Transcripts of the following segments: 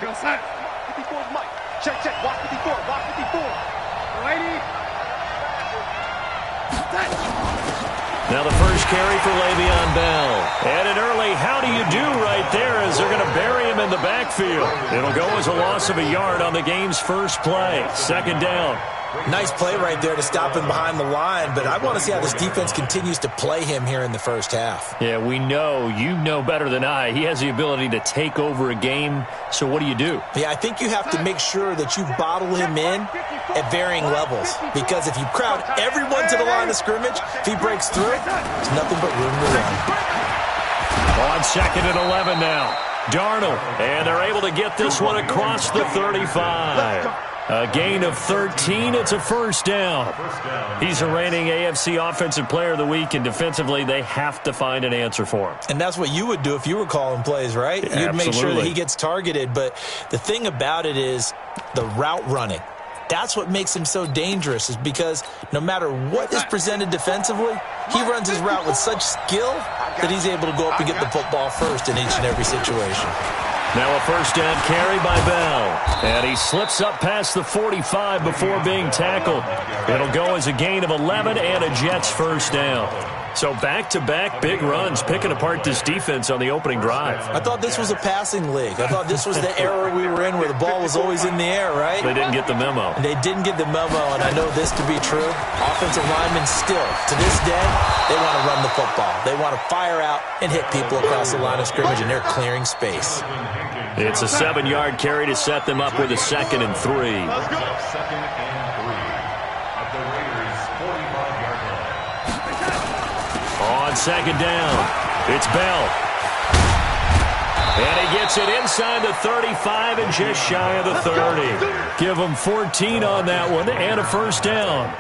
Go set. 54's Mike. Check, check. Watch 54. Watch 54. Lady. Now the first carry for Le'Veon Bell. And an early how do you do right there as they're going to bury him in the backfield. It'll go as a loss of a yard on the game's first play. Second down. Nice play right there to stop him behind the line, but I want to see how this defense continues to play him here in the first half. Yeah, we know, you know better than I, he has the ability to take over a game, so what do you do? Yeah, I think you have to make sure that you bottle him in at varying levels, because if you crowd everyone to the line of scrimmage, if he breaks through, there's nothing but room to run. On second and 11 now, Darnold, and they're able to get this one across the 35. A gain of 13. It's a first down. He's a reigning AFC Offensive Player of the Week, and defensively, they have to find an answer for him. And that's what you would do if you were calling plays, right? Absolutely. You'd make sure that he gets targeted. But the thing about it is the route running. That's what makes him so dangerous, is because no matter what is presented defensively, he runs his route with such skill that he's able to go up and get the football first in each and every situation. Now a first down carry by Bell. And he slips up past the 45 before being tackled. It'll go as a gain of 11 and a Jets first down. So back-to-back big runs picking apart this defense on the opening drive. I thought this was a passing league. I thought this was the era we were in where the ball was always in the air, right? They didn't get the memo. They didn't get the memo, and I know this to be true. Offensive linemen still, to this day, they want to run the football. They want to fire out and hit people across the line of scrimmage, and they're clearing space. It's a 7-yard carry to set them up with a 2nd and 3. Let's go. On second down, it's Bell. And he gets it inside the 35 and just shy of the 30. Give him 14 on that one and a first down.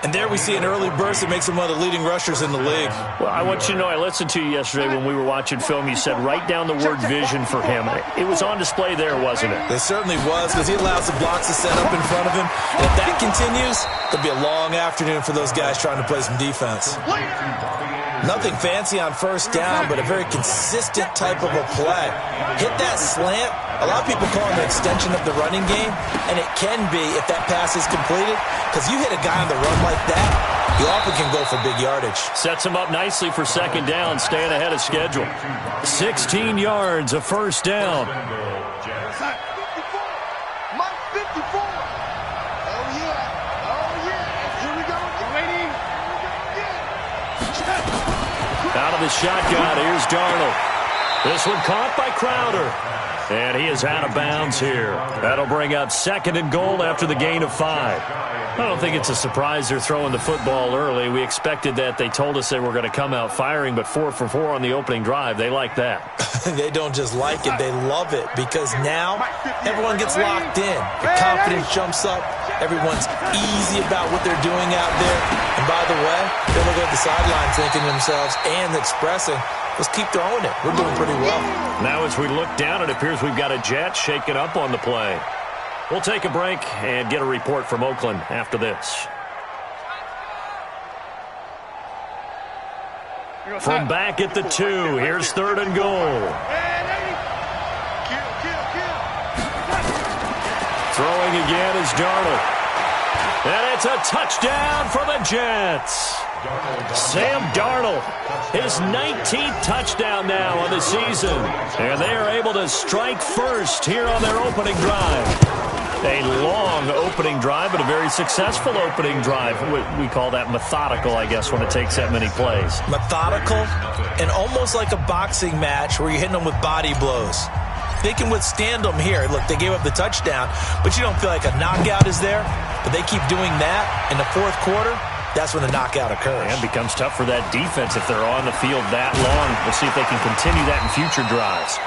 And there we see an early burst that makes him one of the leading rushers in the league. Well, I want you to know, I listened to you yesterday when we were watching film. You said write down the word vision for him. It was on display there, wasn't it? It certainly was, because he allows the blocks to set up in front of him. And if that continues, it'll be a long afternoon for those guys trying to play some defense. Nothing fancy on first down, but a very consistent type of a play. Hit that slant. A lot of people call it an extension of the running game, and it can be if that pass is completed, because you hit a guy on the run like that, you often can go for big yardage. Sets him up nicely for second down, staying ahead of schedule. 16 yards, a first down. 54. Mike 54. Oh, yeah. Oh, yeah. Here we go. Waiting. Out of the shotgun, here's Darnold. This one caught by Crowder. And he is out of bounds here. That'll bring up 2nd and goal after the gain of 5. I don't think it's a surprise they're throwing the football early. We expected that. They told us they were going to come out firing, but 4 for 4 on the opening drive. They like that. They don't just like it, they love it, because now everyone gets locked in. The confidence jumps up. Everyone's easy about what they're doing out there. And by the way, they're looking at the sideline thinking to themselves and expressing, let's keep throwing it. We're doing pretty well. Now as we look down, it appears we've got a Jet shaken up on the play. We'll take a break and get a report from Oakland after this. From back at the 2, here's 3rd and goal. Throwing again is Darnold. And it's a touchdown for the Jets. Sam Darnold, his 19th touchdown now on the season. And they are able to strike first here on their opening drive. A long opening drive, but a very successful opening drive. We call that methodical, I guess, when it takes that many plays. Methodical and almost like a boxing match where you're hitting them with body blows. They can withstand them here. Look, they gave up the touchdown, but you don't feel like a knockout is there. But they keep doing that in the 4th quarter. That's when the knockout occurs. And it becomes tough for that defense if they're on the field that long. We'll see if they can continue that in future drives.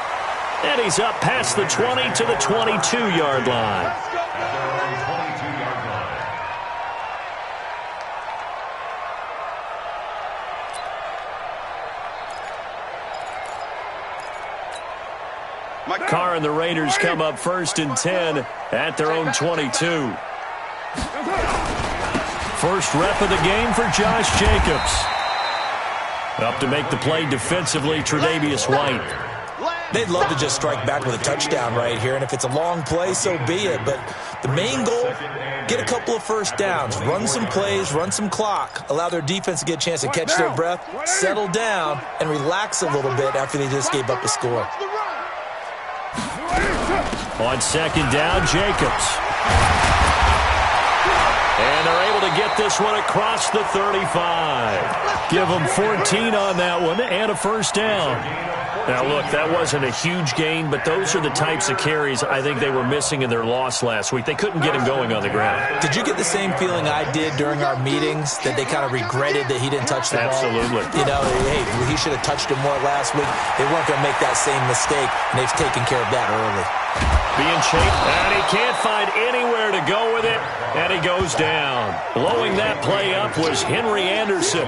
And he's up past the 20 to the 22-yard line. Carr and the Raiders come up 1st and 10 at their own 22. First rep of the game for Josh Jacobs. Up to make the play defensively, Tre'Davious White. They'd love to just strike back with a touchdown right here, and if it's a long play, so be it. But the main goal, get a couple of first downs, run some plays, run some clock, allow their defense to get a chance to catch their breath, settle down, and relax a little bit after they just gave up a score. On second down, Jacobs. And they're able to get this one across the 35. Give them 14 on that one and a first down. Now, look, that wasn't a huge gain, but those are the types of carries I think they were missing in their loss last week. They couldn't get him going on the ground. Did you get the same feeling I did during our meetings, that they kind of regretted that he didn't touch the ball? Absolutely. You know, hey, he should have touched him more last week. They weren't going to make that same mistake, and they've taken care of that early. Being chased, and he can't find anywhere to go with it, and he goes down. Blowing that play up was Henry Anderson.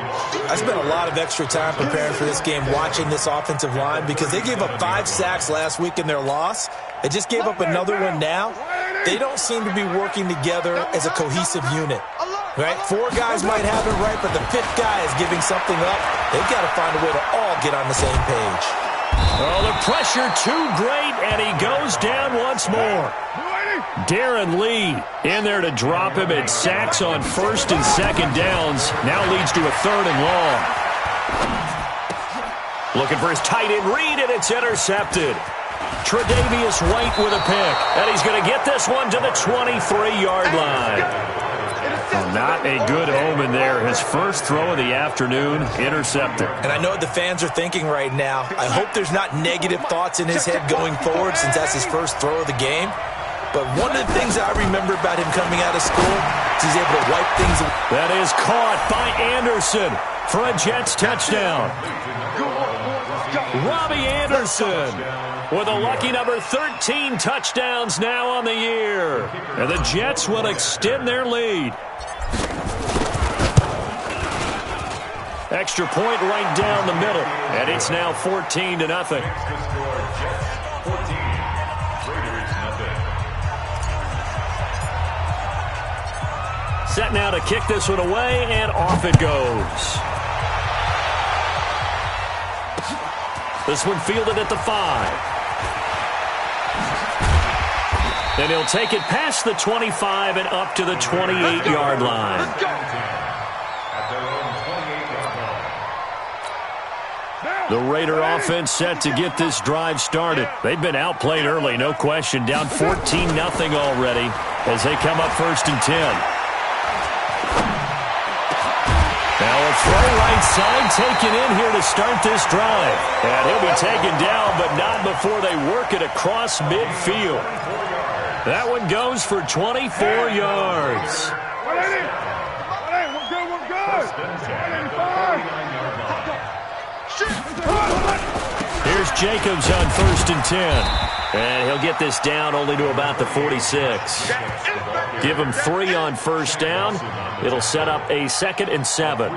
I spent a lot of extra time preparing for this game, watching this offensive line, because they gave up 5 sacks last week in their loss. They just gave up another one now. They don't seem to be working together as a cohesive unit. Right? 4 guys might have it right, but the 5th guy is giving something up. They've got to find a way to all get on the same page. Oh, the pressure too great, and he goes down once more. Darren Lee in there to drop him, and sacks on first and second downs. Now leads to a 3rd and long. Looking for his tight end read, and it's intercepted. Tre'Davious White with a pick, and he's going to get this one to the 23-yard line. Well, not a good omen there. His first throw of the afternoon, intercepted. And I know what the fans are thinking right now. I hope there's not negative thoughts in his head going forward, since that's his first throw of the game. But one of the things I remember about him coming out of school is he's able to wipe things away. That is caught by Anderson for a Jets touchdown. Robbie Anderson with a lucky number 13 touchdowns now on the year. And the Jets will extend their lead. Extra point right down the middle, and it's now 14-0. Set now to kick this one away, and off it goes. This one fielded at the 5. Then he'll take it past the 25 and up to the 28-yard line. The Raider offense set to get this drive started. They've been outplayed early, no question. Down 14-0 already as they come up 1st and 10. Now a throw right side taken in here to start this drive. And he'll be taken down, but not before they work it across midfield. That one goes for 24 yards. Here's Jacobs on 1st and 10. And he'll get this down only to about the 46. Give him 3 on first down. It'll set up a 2nd and 7.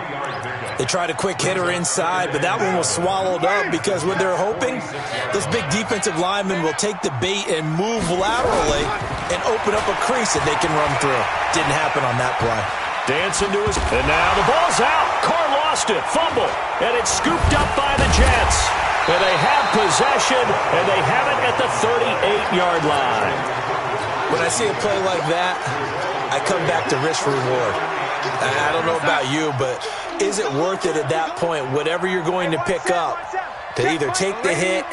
They tried a quick hitter inside, but that one was swallowed up because what they're hoping, this big defensive lineman will take the bait and move laterally and open up a crease that they can run through. Didn't happen on that play. Dancing to his, and now the ball's out. Carr lost it, fumble, and it's scooped up by the Jets. And they have possession, and they have it at the 38-yard line. When I see a play like that, I come back to risk reward. I don't know about you, but is it worth it at that point, whatever you're going to pick up, to either take the hit,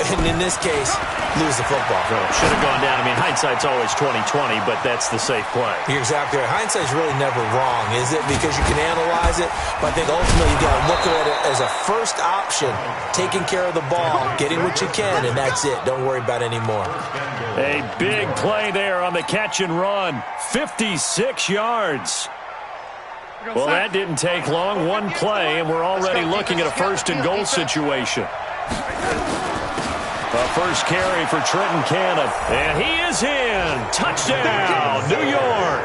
and in this case, lose the football? Should have gone down. I mean, hindsight's always 20/20, but that's the safe play. You're exactly right. Hindsight's really never wrong, is it? Because you can analyze it, but I think ultimately you got to look at it as a first option, taking care of the ball, getting what you can, and that's it. Don't worry about any more. A big play there on the catch and run. 56 yards. Well, that didn't take long. One play, and we're already looking at a 1st and goal situation. A first carry for Trenton Cannon. And he is in. Touchdown, New York.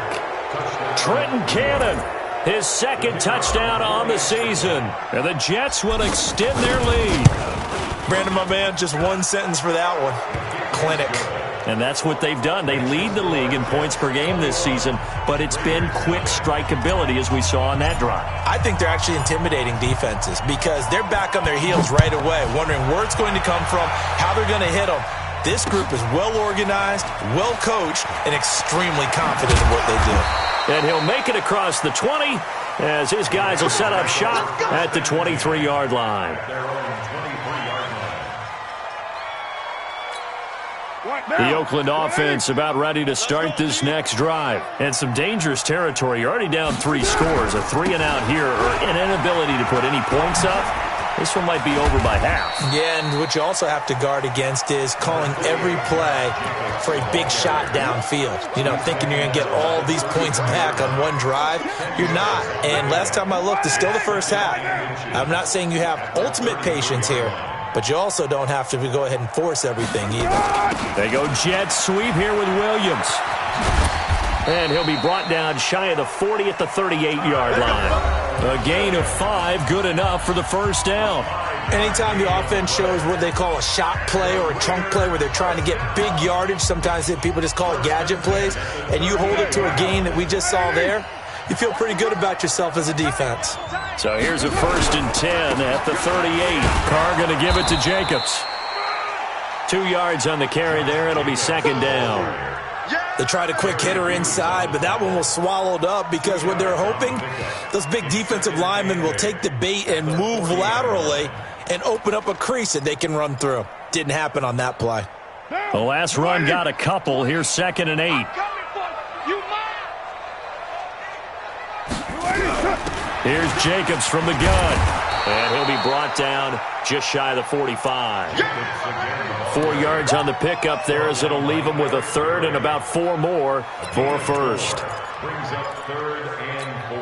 Trenton Cannon, his 2nd touchdown on the season. And the Jets will extend their lead. Brandon, my man, just one sentence for that one. Clinic. And that's what they've done. They lead the league in points per game this season, but it's been quick strike ability as we saw on that drive. I think they're actually intimidating defenses because they're back on their heels right away, wondering where it's going to come from, how they're going to hit them. This group is well organized, well coached, and extremely confident in what they do. And he'll make it across the 20 as his guys will set up shop at the 23-yard line. The Oakland offense about ready to start this next drive. And some dangerous territory. You're already down 3 scores. A 3-and-out here or an inability to put any points up. This one might be over by half. Yeah, and what you also have to guard against is calling every play for a big shot downfield. You know, thinking you're going to get all these points back on one drive. You're not. And last time I looked, it's still the first half. I'm not saying you have ultimate patience here, but you also don't have to go ahead and force everything either. They go jet sweep here with Williams. And he'll be brought down shy of the 40 at the 38-yard line. A gain of 5, good enough for the first down. Anytime the offense shows what they call a shot play or a chunk play where they're trying to get big yardage, sometimes people just call it gadget plays, and you hold it to a gain that we just saw there, you feel pretty good about yourself as a defense. So here's a 1st and 10 at the 38. Carr going to give it to Jacobs. 2 yards on the carry there. It'll be 2nd down. They tried a quick hitter inside, but that one was swallowed up because what they're hoping, those big defensive linemen will take the bait and move laterally and open up a crease that they can run through. Didn't happen on that play. The last run got a couple. Here's 2nd and 8. Here's Jacobs from the gun. And he'll be brought down just shy of the 45. 4 yards on the pickup there as it'll leave him with a 3rd and about 4 more for first. Brings up 3rd and 4.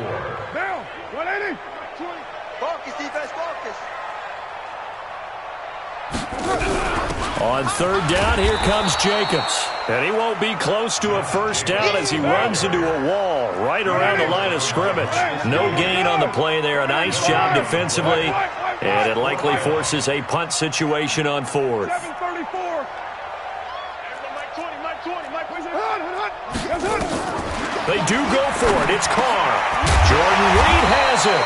Now, 180. Focus, defense, focus. On 3rd down, here comes Jacobs. And he won't be close to a first down as he runs into a wall right around the line of scrimmage. No gain on the play there. A nice job defensively. And it likely forces a punt situation on 4th. They do go for it. It's Carr. Jordan Reed has it.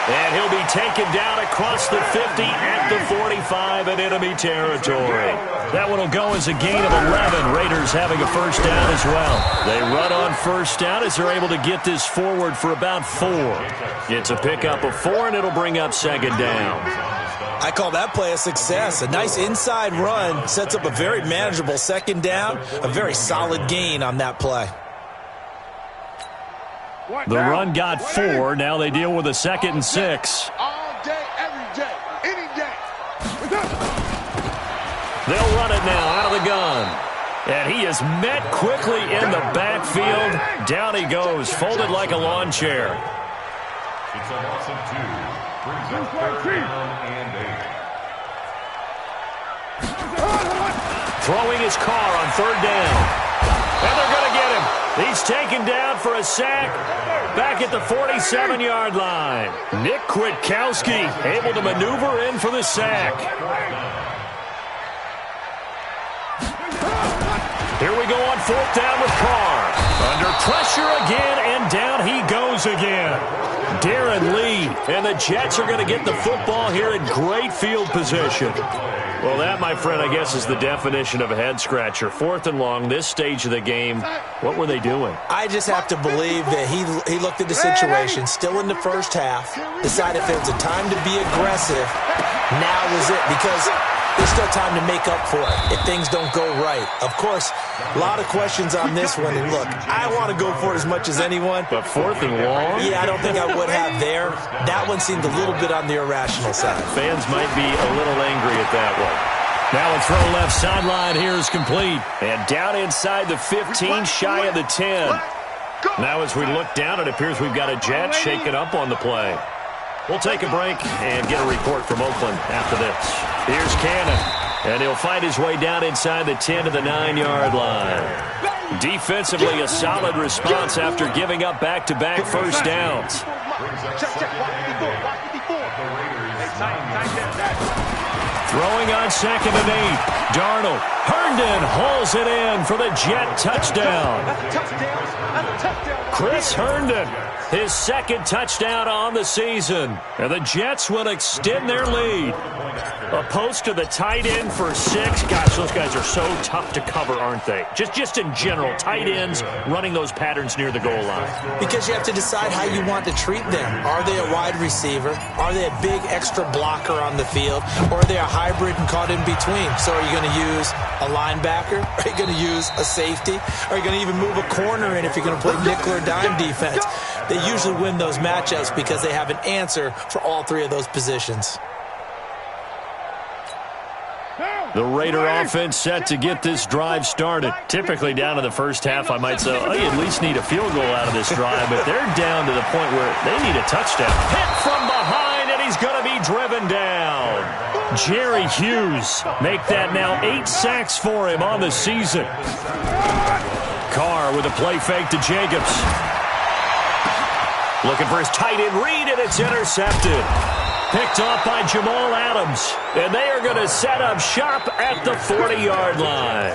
And he'll be taken down across the 50 at the 45 in enemy territory. That one will go as a gain of 11. Raiders having a first down as well. They run on first down as they're able to get this forward for about 4. It's a pickup of 4, and it'll bring up 2nd down. I call that play a success. A nice inside run sets up a very manageable 2nd down. A very solid gain on that play. The run got 4. Now they deal with a 2nd and 6. All day, every day, any day. They'll run it now out of the gun. And he is met quickly in the backfield. Down he goes, folded like a lawn chair. It's a loss of 2. Brings up 3rd down and 8. Throwing his Carr on 3rd down. And they're going to get him. He's taken down for a sack back at the 47-yard line. Nick Kwiatkowski able to maneuver in for the sack. Here we go on 4th down with Carr. Under pressure again, and down he goes again. Darren Lee, and the Jets are going to get the football here in great field position. Well, that, my friend, I guess is the definition of a head-scratcher. 4th and long, this stage of the game. What were they doing? I just have to believe that he looked at the situation, still in the first half, decided if it was a time to be aggressive, now was it, because there's still time to make up for it if things don't go right. Of course, a lot of questions on this one, and look, I want to go for it as much as anyone. But 4th and long? Yeah, I don't think I would have there. That one seemed a little bit on the irrational side. Fans might be a little angry at that one. Now a throw left sideline here is complete. And down inside the 15, shy of the 10. Now as we look down, it appears we've got a Jet shaken up on the play. We'll take a break and get a report from Oakland after this. Here's Cannon, and he'll find his way down inside the 10 to the 9-yard line. Defensively, a solid response after giving up back-to-back first downs. Throwing on 2nd and 8. Darnold. Herndon hauls it in for the Jet touchdown. Chris Herndon, his 2nd touchdown on the season. And the Jets will extend their lead. A post to the tight end for 6. Gosh, those guys are so tough to cover, aren't they? Just in general, tight ends running those patterns near the goal line. Because you have to decide how you want to treat them. Are they a wide receiver? Are they a big extra blocker on the field? Or are they a hybrid and caught in between? So are you going to use a linebacker? Are you going to use a safety? Are you going to even move a corner in if you're going to play nickel or dime defense? They usually win those matchups because they have an answer for all 3 of those positions. The Raider offense set to get this drive started. Typically down in the first half, I might say, oh, you at least need a field goal out of this drive, but they're down to the point where they need a touchdown. Hit from behind, and he's going to be driven down. Jerry Hughes make that now 8 sacks for him on the season. Carr with a play fake to Jacobs. Looking for his tight end read, and it's intercepted. Picked off by Jamal Adams. And they are going to set up shop at the 40-yard line.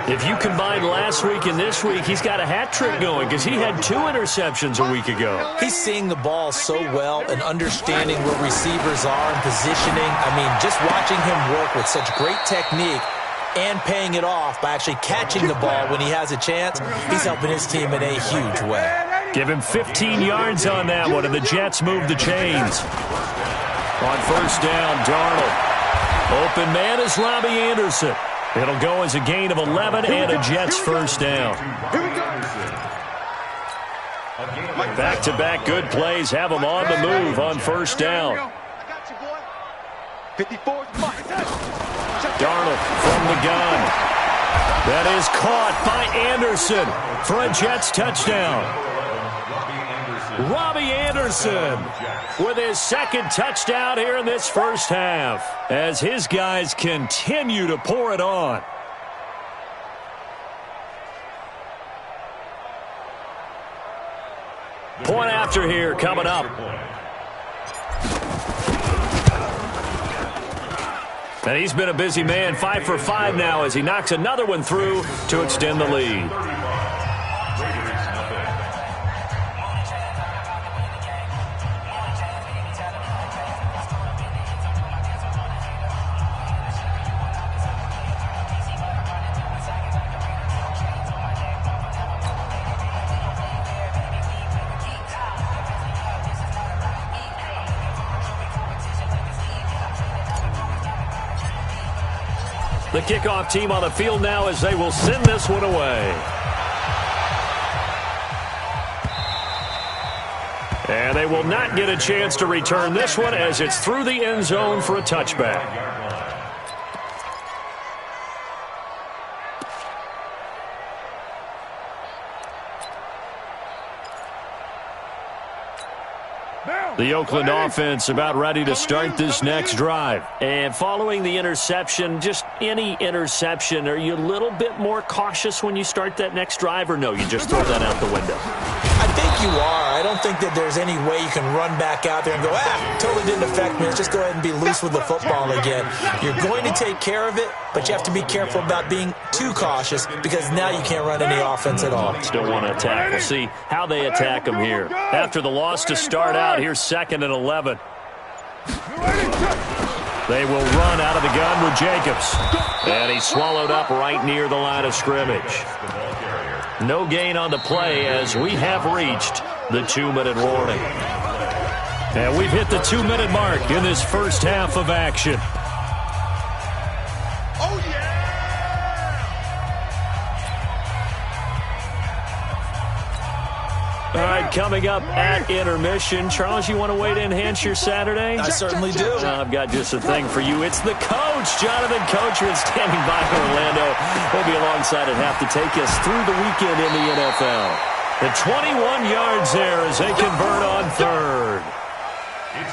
If you combine last week and this week, he's got a hat trick going because he had 2 interceptions a week ago. He's seeing the ball so well and understanding where receivers are and positioning. I mean, just watching him work with such great technique and paying it off by actually catching the ball when he has a chance, he's helping his team in a huge way. Give him 15 yards on that one, and the Jets move the chains. On first down, Darnold. Open man is Robbie Anderson. It'll go as a gain of 11 and a Jets first down. Back-to-back good plays have them on the move on first down. Darnold from the gun. That is caught by Anderson for a Jets touchdown. Robbie Anderson with his 2nd touchdown here in this first half as his guys continue to pour it on. Point after here coming up. And he's been a busy man, 5 for 5 now as he knocks another one through to extend the lead. The kickoff team on the field now as they will send this one away. And they will not get a chance to return this one as it's through the end zone for a touchback. The Oakland offense about ready to start this next drive. And following the interception, just any interception, are you a little bit more cautious when you start that next drive, or no, you just throw that out the window? I think you are. I don't think that there's any way you can run back out there and go, totally didn't affect me. Let's just go ahead and be loose with the football again. You're going to take care of it, but you have to be careful about being too cautious because now you can't run any offense at all. Still want to attack. We'll see how they attack them here. After the loss to start out, here's 2nd and 11. They will run out of the gun with Jacobs. And he's swallowed up right near the line of scrimmage. No gain on the play as we have reached the 2-minute warning. And we've hit the 2-minute mark in this first half of action. Oh, yeah! All right, coming up at intermission. Charles, you want to wait to enhance your Saturday? I certainly do. I've got just a thing for you. It's the coach, Jonathan Coachman, standing by Orlando. He'll be alongside at half to take us through the weekend in the NFL. The 21 yards there as they convert on 3rd.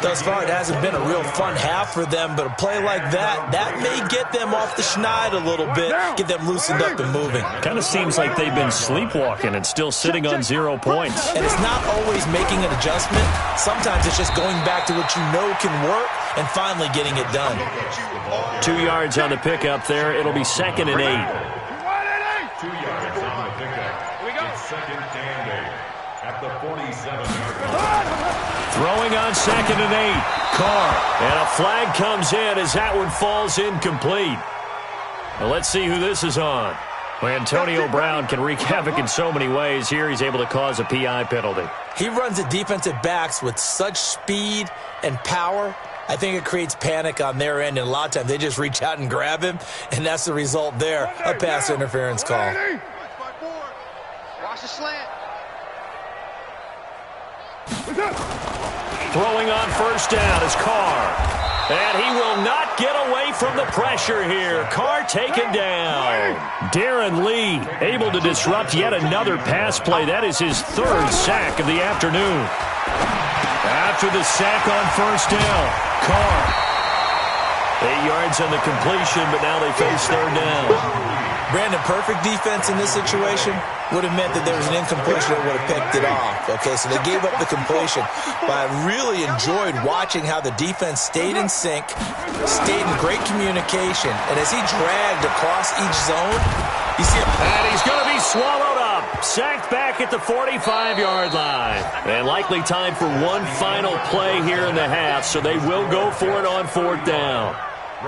Thus far, it hasn't been a real fun half for them, but a play like that may get them off the schneid a little bit, get them loosened up and moving. Kind of seems like they've been sleepwalking and still sitting on 0 points. And it's not always making an adjustment. Sometimes it's just going back to what you know can work and finally getting it done. 2 yards on the pickup there. It'll be 2nd and 8. 2 yards on the pickup. Here we go. It's 2nd and 8 at the 47-yard line. Throwing on 2nd and 8. Carr. And a flag comes in as that one falls incomplete. Well, let's see who this is on. Well, Antonio Brown can wreak havoc in so many ways. Here he's able to cause a PI penalty. He runs the defensive backs with such speed and power. I think it creates panic on their end, and a lot of times they just reach out and grab him, and that's the result there, a pass interference call. Watch the slant. Throwing on 1st down is Carr. And he will not get away from the pressure here. Carr taken down. Darren Lee able to disrupt yet another pass play. That is his 3rd sack of the afternoon. After the sack on 1st down, Carr. 8 yards on the completion, but now they face 3rd down. Brandon, perfect defense in this situation would have meant that there was an incompletion that would have picked it off. Okay, so they gave up the completion. But I really enjoyed watching how the defense stayed in sync, stayed in great communication, and as he dragged across each zone, you see him. And he's going to be swallowed up. Sacked back at the 45-yard line. And likely time for one final play here in the half, so they will go for it on 4th down.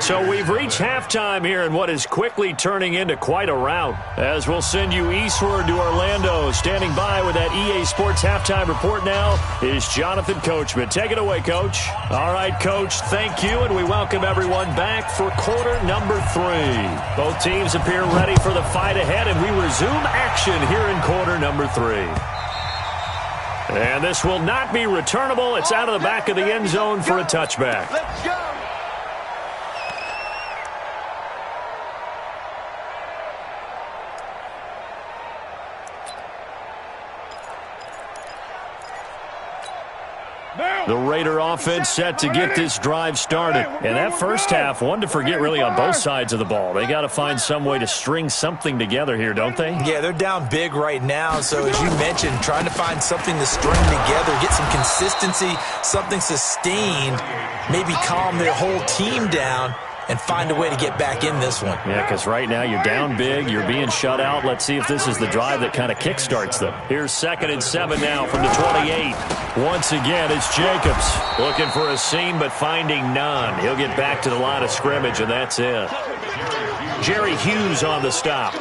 So we've reached halftime here in what is quickly turning into quite a rout. As we'll send you eastward to Orlando. Standing by with that EA Sports halftime report now is Jonathan Coachman. Take it away, Coach. All right, Coach, thank you, and we welcome everyone back for quarter number 3. Both teams appear ready for the fight ahead, and we resume action here in quarter number 3. And this will not be returnable. It's out of the back of the end zone for a touchback. Let's go. The Raider offense set to get this drive started. And that first half, one to forget really on both sides of the ball. They got to find some way to string something together here, don't they? Yeah, they're down big right now. So as you mentioned, trying to find something to string together, get some consistency, something sustained, maybe calm their whole team down and find a way to get back in this one. Yeah, because right now you're down big, you're being shut out. Let's see if this is the drive that kind of kickstarts them. Here's 2nd and 7 now from the 28. Once again, it's Jacobs looking for a seam but finding none. He'll get back to the line of scrimmage, and that's it. Jerry Hughes on the stop.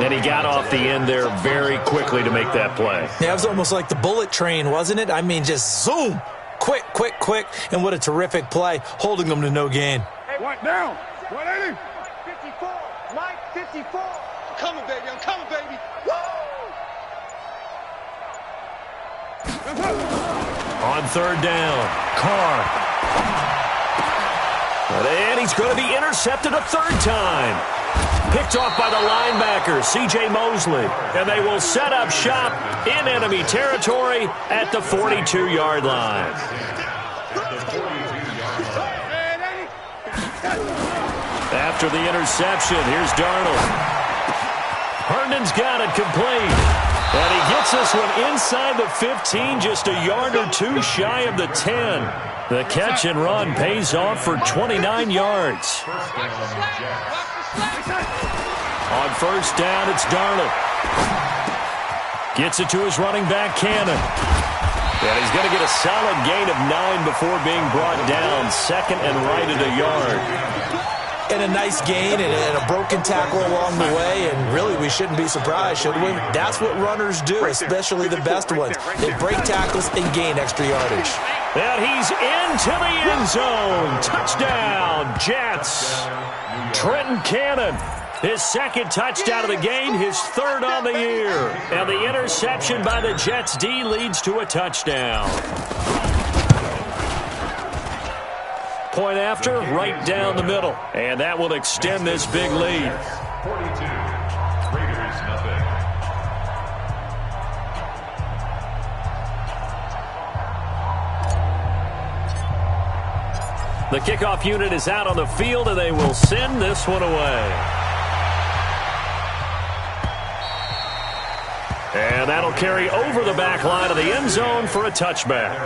And he got off the end there very quickly to make that play. Yeah, it was almost like the bullet train, wasn't it? I mean, just zoom. Quick, quick, quick. And what a terrific play, holding them to no gain. What down? 180. 54. Mike, 54. I'm coming, baby. I'm coming, baby. Woo! On 3rd down, Carr. And he's going to be intercepted a 3rd time. Picked off by the linebacker, C.J. Mosley. And they will set up shop in enemy territory at the 42-yard line. After the interception, here's Darnold. Herndon's got it complete. And he gets this one inside the 15, just a yard or 2 shy of the 10. The catch and run pays off for 29 yards. On 1st down, it's Darnold. Gets it to his running back, Cannon. And he's going to get a solid gain of 9 before being brought down. 2nd and right at a yard. And a nice gain and a broken tackle along the way, and really we shouldn't be surprised, should we? That's what runners do, especially the best ones. They break tackles and gain extra yardage. And he's into the end zone. Touchdown, Jets. Trenton Cannon, his 2nd touchdown of the game, his 3rd on the year. And the interception by the Jets D leads to a touchdown. Point after, right down the middle. And that will extend this big lead. 42. Raiders, nothing. The kickoff unit is out on the field, and they will send this one away. And that'll carry over the back line of the end zone for a touchback.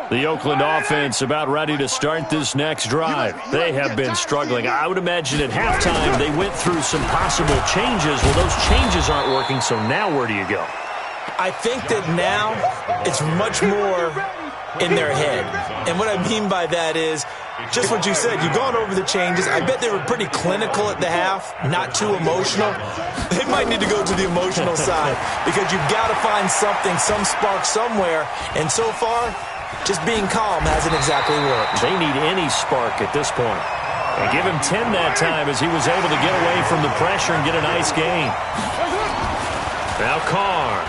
The Oakland offense about ready to start this next drive. They have been struggling. I would imagine at halftime they went through some possible changes. Well, those changes aren't working, so now where do you go? I think that now it's much more in their head. And what I mean by that is just what you said. You've gone over the changes. I bet they were pretty clinical at the half, not too emotional. They might need to go to the emotional side because you've got to find something, some spark somewhere. And so far, just being calm hasn't exactly worked. They need any spark at this point. And give him 10 that time as he was able to get away from the pressure and get a nice gain. Now Carr.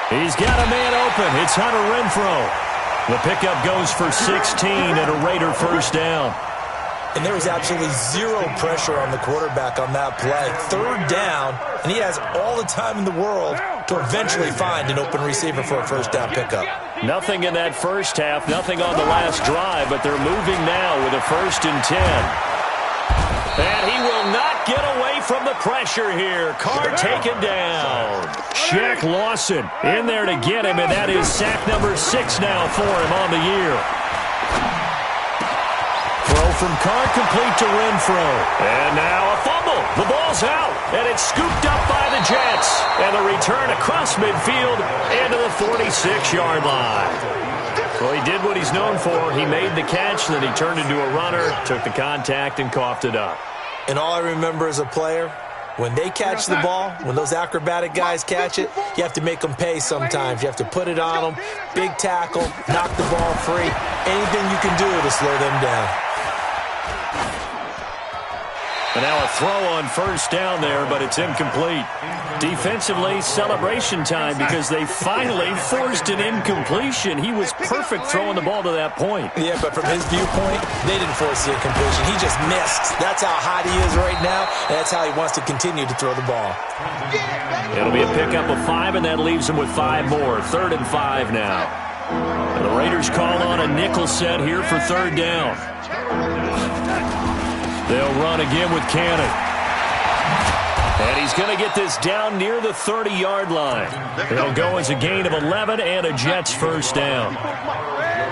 He's got a man open. It's Hunter Renfrow. The pickup goes for 16 and a Raider first down. And there was absolutely zero pressure on the quarterback on that play. Third down, and he has all the time in the world to eventually find an open receiver for a first down pickup. Nothing in that first half, nothing on the last drive, but they're moving now with a 1st and 10. And he will not get away from the pressure here. Carr taken down. Shaq Lawson in there to get him, and that is sack number 6 now for him on the year. Throw from Carr complete to Renfrow. And now a fumble. The ball's out, and it's scooped up by the Jets. And the return across midfield into the 46-yard line. Well, he did what he's known for. He made the catch, then he turned into a runner, took the contact, and coughed it up. And all I remember as a player, when they catch the ball, when those acrobatic guys catch it, you have to make them pay sometimes. You have to put it on them, big tackle, knock the ball free, anything you can do to slow them down. And now a throw on first down there, but it's incomplete. Defensively, celebration time because they finally forced an incompletion. He was perfect throwing the ball to that point. Yeah, but from his viewpoint, they didn't force the incompletion. He just missed. That's how hot he is right now, and that's how he wants to continue to throw the ball. It'll be a pickup of 5, and that leaves him with 5 more. 3rd and 5 now. And the Raiders call on a nickel set here for 3rd down. They'll run again with Cannon. And he's going to get this down near the 30-yard line. It'll go as a gain of 11 and a Jets first down.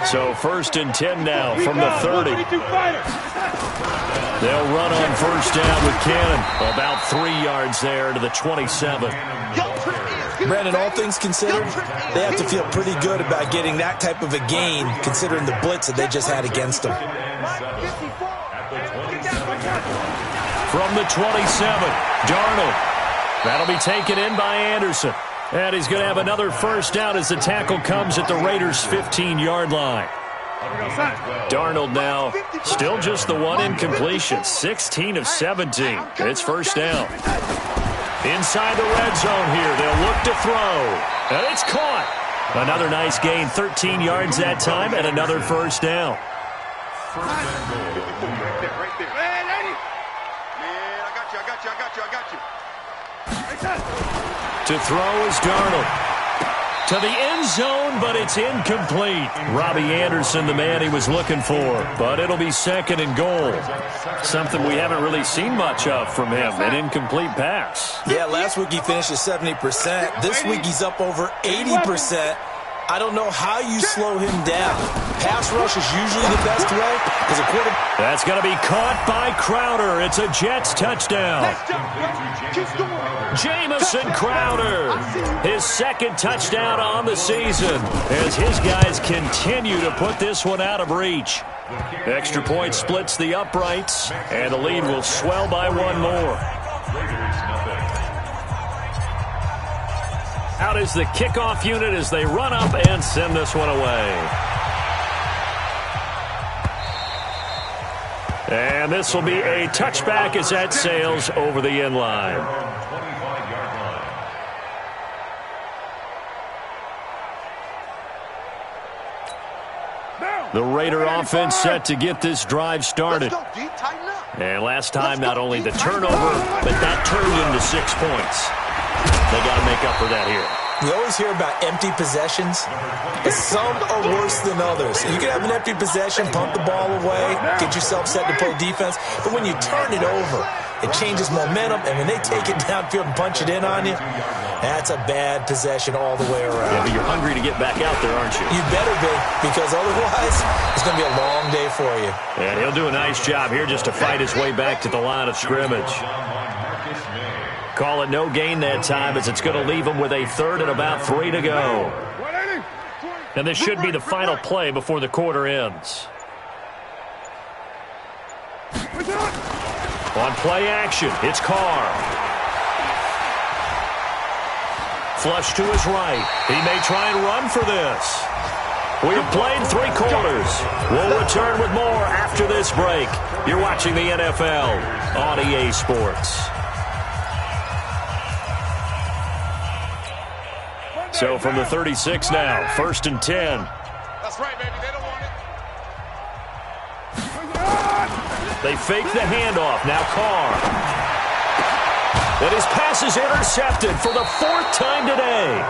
So 1st and 10 now from the 30. They'll run on first down with Cannon. About 3 yards there to the 27. Brandon, all things considered, they have to feel pretty good about getting that type of a gain considering the blitz that they just had against them. From the 27, Darnold. That'll be taken in by Anderson. And he's going to have another first down as the tackle comes at the Raiders' 15-yard line. Darnold now still just the one incompletion. 16 of 17. It's first down. Inside the red zone here. They'll look to throw. And it's caught. Another nice gain. 13 yards that time and another first down. To throw is Darnold. To the end zone, but it's incomplete. Robbie Anderson, the man he was looking for. But it'll be 2nd and goal. Something we haven't really seen much of from him, an incomplete pass. Yeah, last week he finished at 70%. This week he's up over 80%. I don't know how you slow him down. Pass rush is usually the best way because a quarterback. That's going to be caught by Crowder. It's a Jets touchdown. Jamison Crowder, his 2nd touchdown on the season as his guys continue to put this one out of reach. Extra point splits the uprights, and the lead will swell by 1 more. Out is the kickoff unit as they run up and send this one away. And this will be a touchback as that sails over the end line. The Raider offense set to get this drive started. And last time, not only the turnover, but that turned into 6 points. They got to make up for that here. We always hear about empty possessions, but some are worse than others. You can have an empty possession, pump the ball away, get yourself set to play defense, but when you turn it over, it changes momentum, and when they take it downfield and punch it in on you, that's a bad possession all the way around. Yeah, but you're hungry to get back out there, aren't you? You better be, because otherwise, it's going to be a long day for you. And he'll do a nice job here just to fight his way back to the line of scrimmage. Call it no gain that time, as it's going to leave him with a third and about 3 to go. And this should be the final play before the quarter ends. On play action, it's Carr. Flush to his right. He may try and run for this. We've played 3 quarters. We'll return with more after this break. You're watching the NFL on EA Sports. So from the 36 now, 1st and 10. That's right, baby. They don't want it. They fake the handoff. Now Carr. And his pass is intercepted for the 4th time today.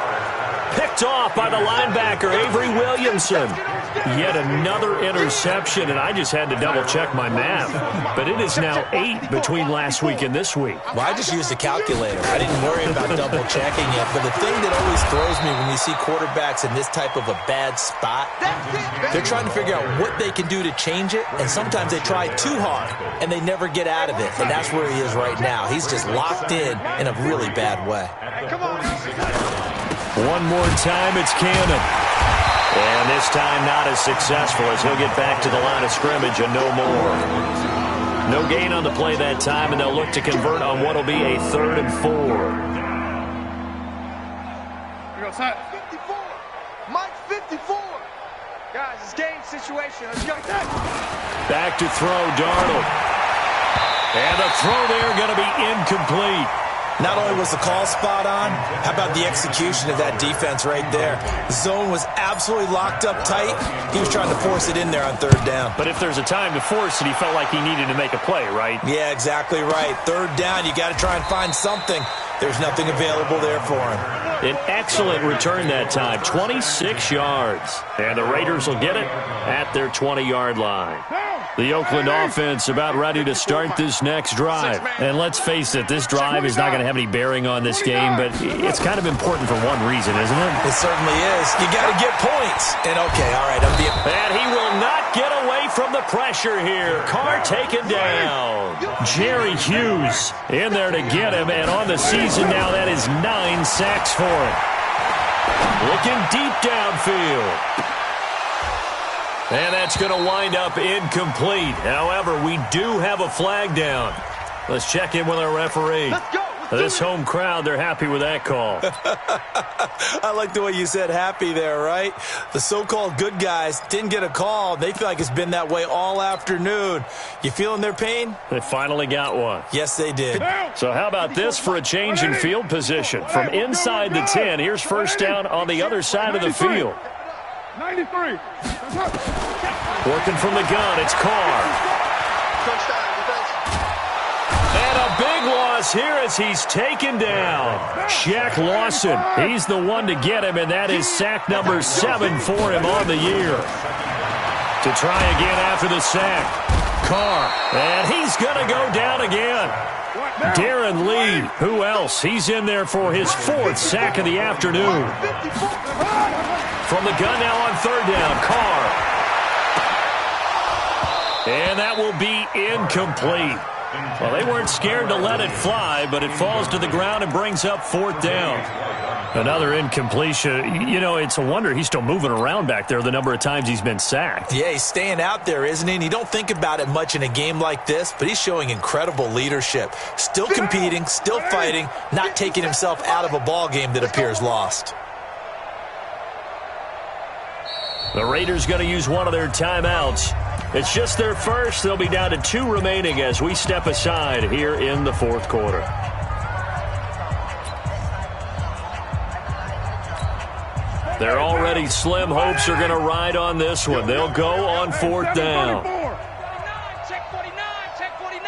Picked off by the linebacker, Avery Williamson. Yet another interception, and I just had to double-check my math. But it is now 8 between last week and this week. Well, I just used a calculator. I didn't worry about double-checking it. But the thing that always throws me when you see quarterbacks in this type of a bad spot, they're trying to figure out what they can do to change it, and sometimes they try too hard, and they never get out of it. And that's where he is right now. He's just locked in a really bad way. Come on. One more time, it's Cannon. And this time not as successful, as he'll get back to the line of scrimmage and no more. No gain on the play that time, and they'll look to convert on what will be a 3rd and 4. Here goes Hunt. 54. Mike 54. Guys, it's game situation. Let's go. Back to throw, Darnold. And the throw there going to be incomplete. Not only was the call spot on, how about the execution of that defense right there? The zone was absolutely locked up tight. He was trying to force it in there on 3rd down. But if there's a time to force it, he felt like he needed to make a play, right? Yeah, exactly right. 3rd down, you got to try and find something. There's nothing available there for him. An excellent return that time, 26 yards. And the Raiders will get it at their 20-yard line. The Oakland offense about ready to start this next drive. And let's face it, this drive is not going to have any bearing on this game, but it's kind of important for one reason, isn't it? It certainly is. You got to get points. And okay, all right, And he will not get away from the pressure here. Carr taken down. Jerry Hughes in there to get him, and on the season now, that is 9 sacks for him. Looking deep downfield. And that's going to wind up incomplete. However, we do have a flag down. Let's check in with our referee. Let's go. This home crowd, they're happy with that call. I like the way you said happy there, right? The so-called good guys didn't get a call. They feel like it's been that way all afternoon. You feeling their pain? They finally got one. Yes, they did. So how about this for a change in field position? From inside the 10, here's 1st down on the other side of the field. 93. Working from the gun, it's Carr. And a big loss here as he's taken down. Shaq Lawson, he's the one to get him, and that is sack number 7 for him on the year. To try again after the sack. Carr, and he's going to go down again. Darren Lee, who else? He's in there for his 4th sack of the afternoon. From the gun now on 3rd down, Carr. And that will be incomplete. Well, they weren't scared to let it fly, but it falls to the ground and brings up 4th down. Another incompletion. You know, it's a wonder he's still moving around back there the number of times he's been sacked. Yeah, he's staying out there, isn't he? And you don't think about it much in a game like this, but he's showing incredible leadership. Still competing, still fighting, not taking himself out of a ball game that appears lost. The Raiders going to use one of their timeouts. It's just their first. They'll be down to 2 remaining as we step aside here in the 4th quarter. They're already slim hopes are going to ride on this one. They'll go on 4th down. Check 49, check 49.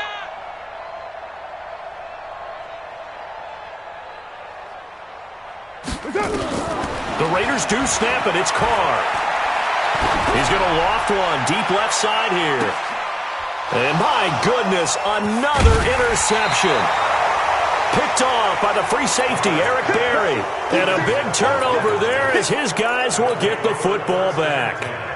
the Raiders do snap it. It's Carr. He's going to loft one deep left side here. And my goodness, another interception. Picked off by the free safety, Eric Berry. And a big turnover there as his guys will get the football back.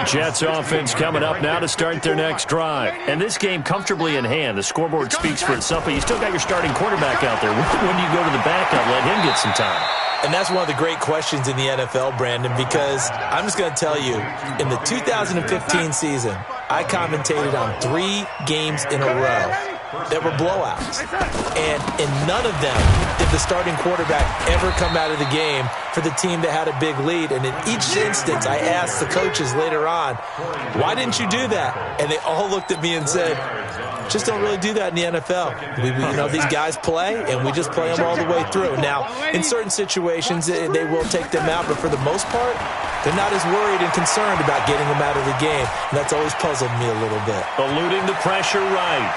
Jets offense coming up now to start their next drive. And this game comfortably in hand. The scoreboard speaks for itself, but you still got your starting quarterback out there. When do you go to the backup, let him get some time? And that's one of the great questions in the NFL, Brandon, because I'm just going to tell you, in the 2015 season, I commentated on 3 games in a row that were blowouts. And in none of them did the starting quarterback ever come out of the game for the team that had a big lead. And in each instance, I asked the coaches later on, why didn't you do that? And they all looked at me and said, just don't really do that in the NFL. These guys play, and we just play them all the way through. Now, in certain situations, they will take them out, but for the most part, they're not as worried and concerned about getting them out of the game. And that's always puzzled me a little bit. Eluding the pressure right.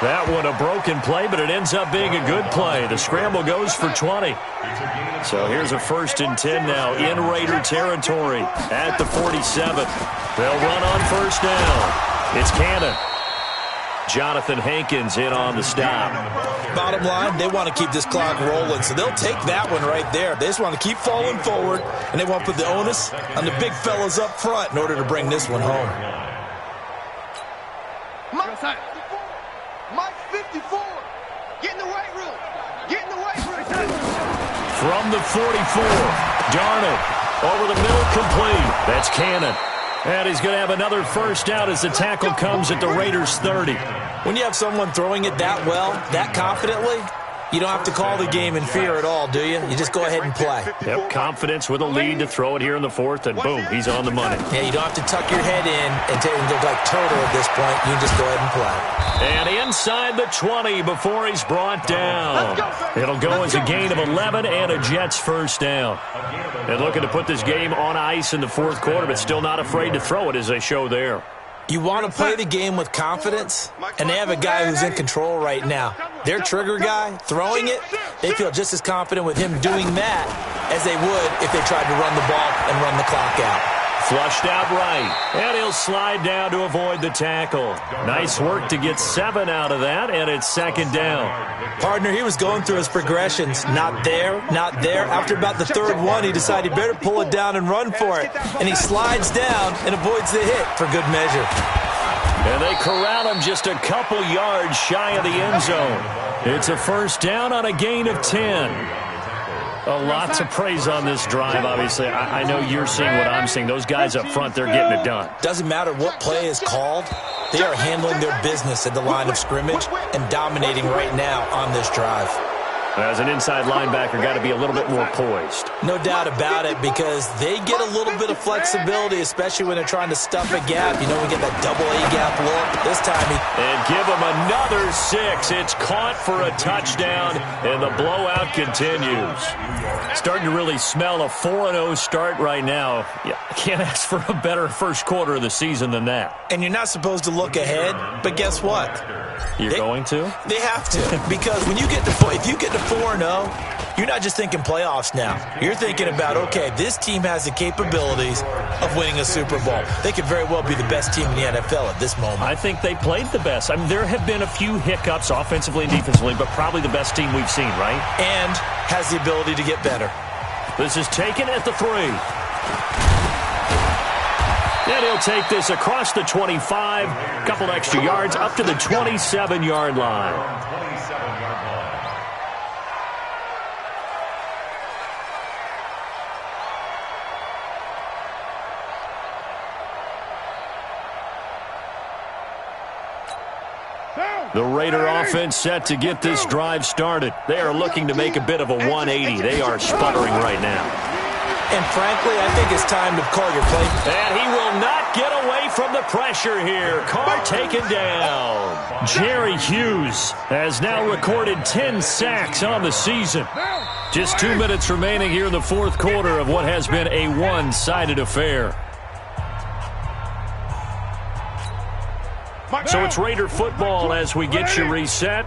That one a broken play, but it ends up being a good play. The scramble goes for 20. So here's a 1st and 10 now in Raider territory at the 47. They'll run on 1st down. It's Cannon. Jonathan Hankins in on the stop. Bottom line, they want to keep this clock rolling, so they'll take that one right there. They just want to keep falling forward, and they want to put the onus on the big fellas up front in order to bring this one home. Mike 54. Get in the weight room. Get in the weight room. From the 44, Darnold over the middle, complete. That's Cannon. And he's going to have another 1st down as the tackle comes at the Raiders' 30. When you have someone throwing it that well, that confidently, you don't have to call the game in fear at all, do you? You just go ahead and play. Yep, confidence with a lead to throw it here in the 4th, and boom, he's on the money. Yeah, you don't have to tuck your head in and look like Toto at this point. You just go ahead and play. And inside the 20 before he's brought down. It'll go as a gain of 11 and a Jets 1st down. And looking to put this game on ice in the 4th quarter, but still not afraid to throw it as they show there. You want to play the game with confidence, and they have a guy who's in control right now. Their trigger guy, throwing it, they feel just as confident with him doing that as they would if they tried to run the ball and run the clock out. Flushed out right, and he'll slide down to avoid the tackle. Nice work to get 7 out of that, and it's 2nd down. Partner, he was going through his progressions. Not there, not there. After about the 3rd one, he decided he better pull it down and run for it. And he slides down and avoids the hit for good measure. And they corral him just a couple yards shy of the end zone. It's a 1st down on a gain of 10. A lot to praise on this drive, obviously. I know you're seeing what I'm seeing. Those guys up front, they're getting it done. Doesn't matter what play is called. They are handling their business at the line of scrimmage and dominating right now on this drive. As an inside linebacker, got to be a little bit more poised. No doubt about it, because they get a little bit of flexibility, especially when they're trying to stuff a gap. You know, we get that double A gap look. This time And give them another 6. It's caught for a touchdown, and the blowout continues. Starting to really smell a 4-0 start right now. Yeah, I can't ask for a better 1st quarter of the season than that. And you're not supposed to look ahead, but guess what? You're going to? They have to, because when you get to if you get to 4-0, you're not just thinking playoffs now. You're thinking about, okay, this team has the capabilities of winning a Super Bowl. They could very well be the best team in the NFL at this moment. I think they played the best. I mean, there have been a few hiccups offensively and defensively, but probably the best team we've seen, right? And has the ability to get better. This is taken at the 3. And he'll take this across the 25, a couple extra yards up to the 27-yard line. The Raider offense set to get this drive started. They are looking to make a bit of a 180. They are sputtering right now. And frankly, I think it's time to call your play. And he will not get away from the pressure here. Carr taken down. Jerry Hughes has now recorded 10 sacks on the season. Just 2 minutes remaining here in the 4th quarter of what has been a one-sided affair. So it's Raider football as we get you reset.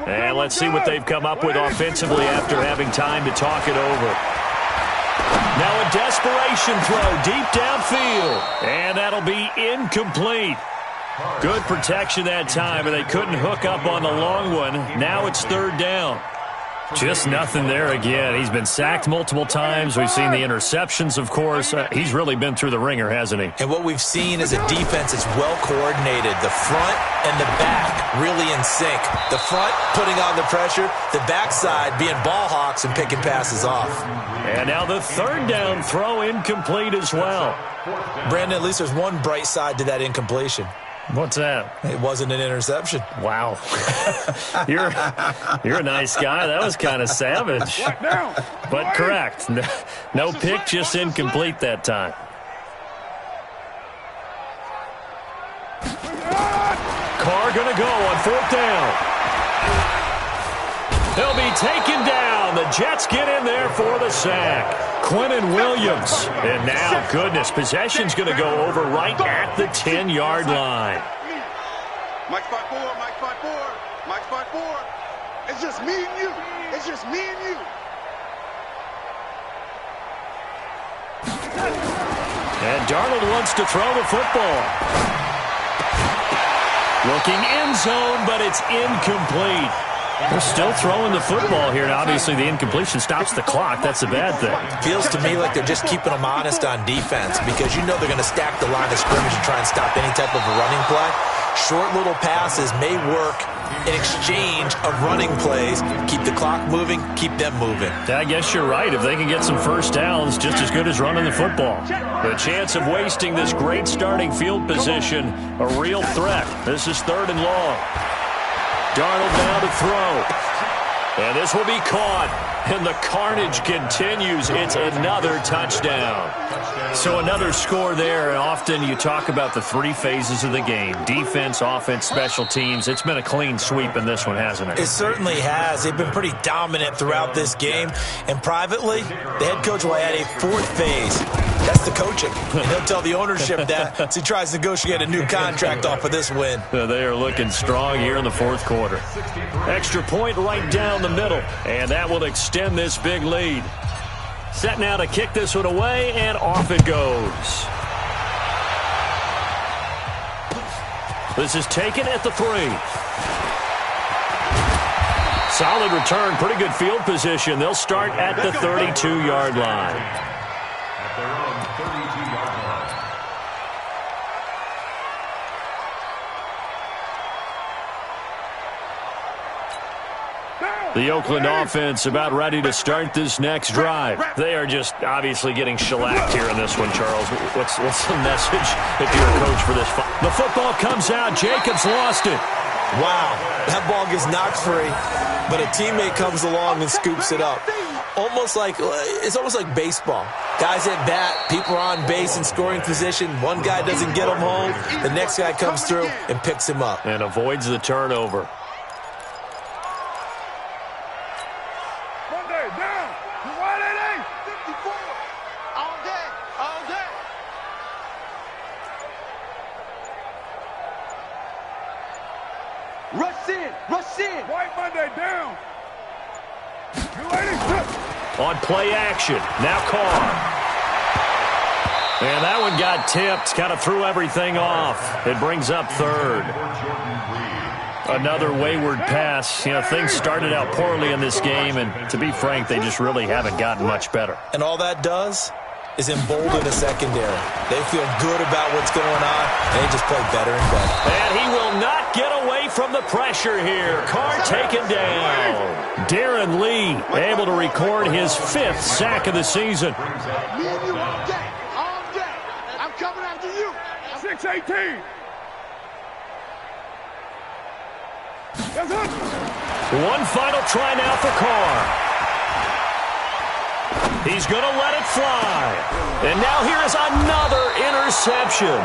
And let's see what they've come up with offensively after having time to talk it over. Now a desperation throw deep downfield. And that'll be incomplete. Good protection that time, and they couldn't hook up on the long one. Now it's third down. Just nothing there again. He's been sacked multiple times. We've seen the interceptions, of course. He's really been through the ringer, hasn't he? And what we've seen is a defense that's well coordinated. The front and the back really in sync. The front putting on the pressure, the backside being ball hawks and picking passes off. And now the third down throw incomplete as well. Brandon, at least there's one bright side to that incompletion. What's that? It wasn't an interception. Wow. You're a nice guy. That was kind of savage. But correct. No pick, just incomplete that time. Carr going to go on fourth down. He'll be taken down. The Jets get in there for the sack. Quinnen Williams. And now, goodness, possession's going to go over right at the 10-yard line. Mike 5-4, Mike 5-4, Mike 5-4. It's just me and you. It's just me and you. And Darnold wants to throw the football. Looking end zone, but it's incomplete. They're still throwing the football here, and obviously the incompletion stops the clock. That's a bad thing. Feels to me like they're just keeping them honest on defense because you know they're going to stack the line of scrimmage and try and stop any type of a running play. Short little passes may work in exchange of running plays. Keep the clock moving, keep them moving. I guess you're right. If they can get some first downs, just as good as running the football. The chance of wasting this great starting field position, a real threat. This is third and long. Darnold now to throw. And this will be caught. And the carnage continues. It's another touchdown. So another score there. And often you talk about the three phases of the game. Defense, offense, special teams. It's been a clean sweep in this one, hasn't it? It certainly has. They've been pretty dominant throughout this game. And privately, the head coach will add a fourth phase. That's the coaching. And he'll tell the ownership that as he tries to negotiate a new contract off of this win. They are looking strong here in the fourth quarter. Extra point right down the middle. And that will extend this big lead. Set now to kick this one away, and off it goes. This is taken at the 3. Solid return, pretty good field position. They'll start at the 32-yard line. The Oakland offense about ready to start this next drive. They are just obviously getting shellacked here in this one, Charles. What's the message if you're a coach for this? The football comes out. Jacobs lost it. Wow, that ball gets knocked free, but a teammate comes along and scoops it up. It's almost like baseball. Guys at bat, people are on base in scoring position. One guy doesn't get him home. The next guy comes through and picks him up. And avoids the turnover. Rush in. White Monday down. On play action. Now Carr. And that one got tipped. Kind of threw everything off. It brings up third. Another wayward pass. You know, things started out poorly in this game, and to be frank, they just really haven't gotten much better. And all that does is embolden the secondary. They feel good about what's going on, and they just play better and better. And he will not get away from the pressure here. Carr taken down. Darren Lee able to record his 5th sack of the season. Me and you all day. All day. I'm coming after you. 6-18. One final try now for Carr. He's going to let it fly. And now here is another interception.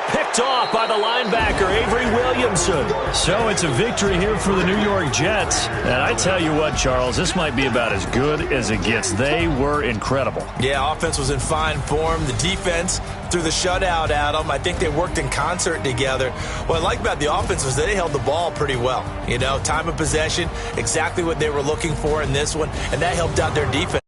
picked off by the linebacker, Avery Williamson. So it's a victory here for the New York Jets. And I tell you what, Charles, this might be about as good as it gets. They were incredible. Yeah, offense was in fine form. The defense threw the shutout at them. I think they worked in concert together. What I like about the offense was they held the ball pretty well. You know, time of possession, exactly what they were looking for in this one, and that helped out their defense.